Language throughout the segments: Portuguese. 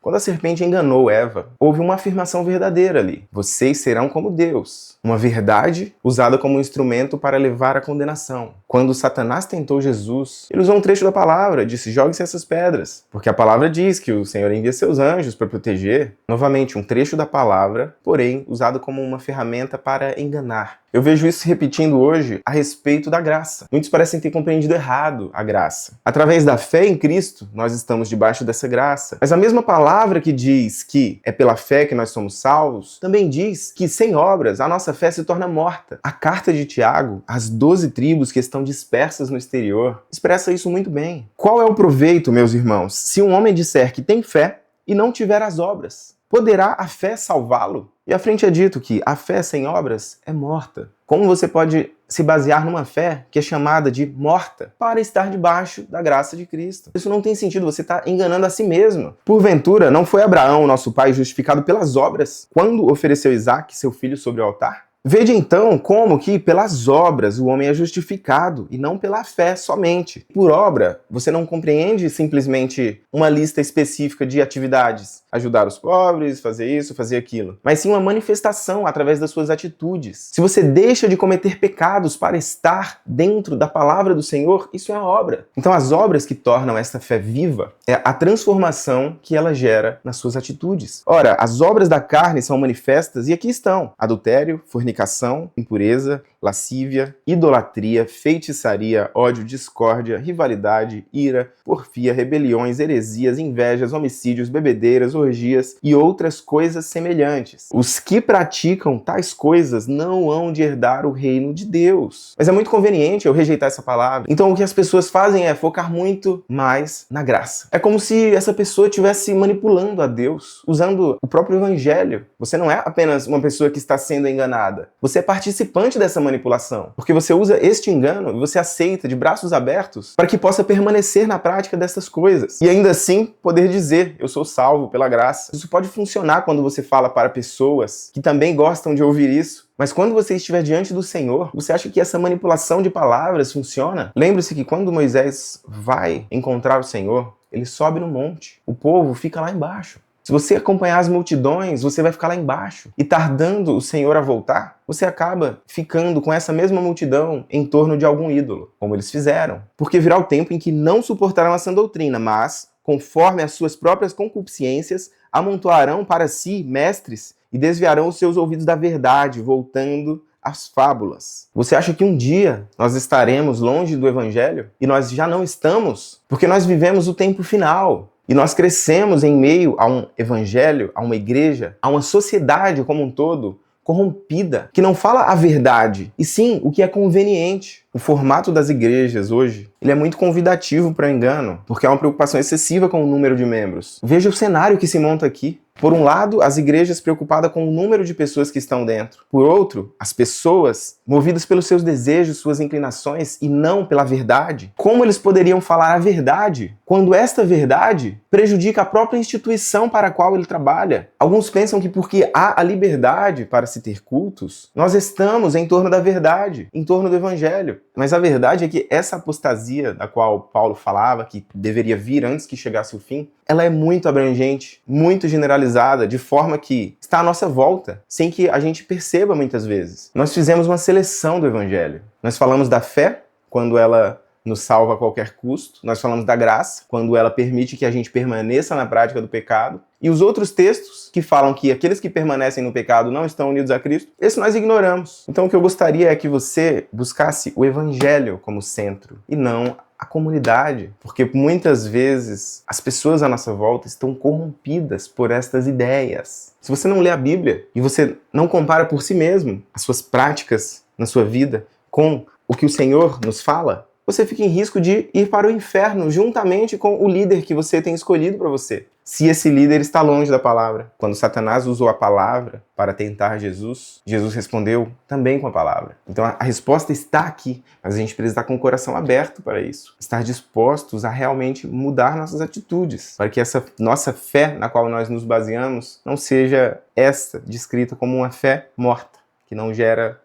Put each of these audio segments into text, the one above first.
Quando a serpente enganou Eva, houve uma afirmação verdadeira ali. Vocês serão como Deus. Uma verdade usada como um instrumento para levar à condenação. Quando Satanás tentou Jesus, ele usou um trecho da palavra, disse: jogue-se essas pedras. Porque a palavra diz que o Senhor envia seus anjos para proteger. Novamente, um trecho da palavra, porém usado como uma ferramenta para enganar. Eu vejo isso se repetindo hoje a respeito da graça. Muitos parecem ter compreendido errado a graça. Através da fé em Cristo, nós estamos debaixo dessa graça. Mas a mesma palavra que diz que é pela fé que nós somos salvos, também diz que sem obras a nossa fé se torna morta. A carta de Tiago, às 12 tribos que estão dispersas no exterior, expressa isso muito bem. Qual é o proveito, meus irmãos, se um homem disser que tem fé e não tiver as obras? Poderá a fé salvá-lo? E à frente é dito que a fé sem obras é morta. Como você pode se basear numa fé que é chamada de morta para estar debaixo da graça de Cristo? Isso não tem sentido, você está enganando a si mesmo. Porventura, não foi Abraão, nosso pai, justificado pelas obras quando ofereceu Isaque, seu filho, sobre o altar? Vede então como que pelas obras o homem é justificado e não pela fé somente. Por obra, você não compreende simplesmente uma lista específica de atividades. Ajudar os pobres, fazer isso, fazer aquilo. Mas sim uma manifestação através das suas atitudes. Se você deixa de cometer pecados para estar dentro da palavra do Senhor, isso é a obra. Então as obras que tornam esta fé viva é a transformação que ela gera nas suas atitudes. Ora, as obras da carne são manifestas e aqui estão: adultério, fornicação, impureza, lascívia, idolatria, feitiçaria, ódio, discórdia, rivalidade, ira, porfia, rebeliões, heresias, invejas, homicídios, bebedeiras, orgias e outras coisas semelhantes. Os que praticam tais coisas não hão de herdar o reino de Deus. Mas é muito conveniente eu rejeitar essa palavra. Então o que as pessoas fazem é focar muito mais na graça. É como se essa pessoa estivesse manipulando a Deus, usando o próprio evangelho. Você não é apenas uma pessoa que está sendo enganada. Você é participante dessa manipulação, porque você usa este engano e você aceita de braços abertos para que possa permanecer na prática dessas coisas. E ainda assim poder dizer: eu sou salvo pela graça. Isso pode funcionar quando você fala para pessoas que também gostam de ouvir isso. Mas quando você estiver diante do Senhor, você acha que essa manipulação de palavras funciona? Lembre-se que quando Moisés vai encontrar o Senhor, ele sobe no monte. O povo fica lá embaixo. Se você acompanhar as multidões, você vai ficar lá embaixo. E tardando o Senhor a voltar, você acaba ficando com essa mesma multidão em torno de algum ídolo, como eles fizeram. Porque virá o tempo em que não suportarão a sã doutrina, mas, conforme as suas próprias concupiscências, amontoarão para si mestres e desviarão os seus ouvidos da verdade, voltando às fábulas. Você acha que um dia nós estaremos longe do Evangelho? E nós já não estamos, porque nós vivemos o tempo final. E nós crescemos em meio a um evangelho, a uma igreja, a uma sociedade como um todo corrompida, que não fala a verdade, e sim o que é conveniente. O formato das igrejas hoje, ele é muito convidativo para o engano, porque há uma preocupação excessiva com o número de membros. Veja o cenário que se monta aqui. Por um lado, as igrejas preocupadas com o número de pessoas que estão dentro. Por outro, as pessoas movidas pelos seus desejos, suas inclinações e não pela verdade. Como eles poderiam falar a verdade quando esta verdade prejudica a própria instituição para a qual ele trabalha? Alguns pensam que porque há a liberdade para se ter cultos, nós estamos em torno da verdade, em torno do evangelho. Mas a verdade é que essa apostasia da qual Paulo falava, que deveria vir antes que chegasse o fim, ela é muito abrangente, muito generalizada, de forma que está à nossa volta, sem que a gente perceba muitas vezes. Nós fizemos uma seleção do evangelho. Nós falamos da fé, quando ela nos salva a qualquer custo. Nós falamos da graça, quando ela permite que a gente permaneça na prática do pecado. E os outros textos que falam que aqueles que permanecem no pecado não estão unidos a Cristo, esse nós ignoramos. Então o que eu gostaria é que você buscasse o evangelho como centro e não a comunidade, porque muitas vezes as pessoas à nossa volta estão corrompidas por estas ideias. Se você não lê a Bíblia e você não compara por si mesmo as suas práticas na sua vida com o que o Senhor nos fala, você fica em risco de ir para o inferno juntamente com o líder que você tem escolhido para você. Se esse líder está longe da palavra. Quando Satanás usou a palavra para tentar Jesus, Jesus respondeu também com a palavra. Então a resposta está aqui, mas a gente precisa estar com o coração aberto para isso. Estar dispostos a realmente mudar nossas atitudes, para que essa nossa fé na qual nós nos baseamos não seja esta descrita como uma fé morta, que não gera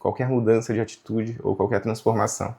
qualquer mudança de atitude ou qualquer transformação.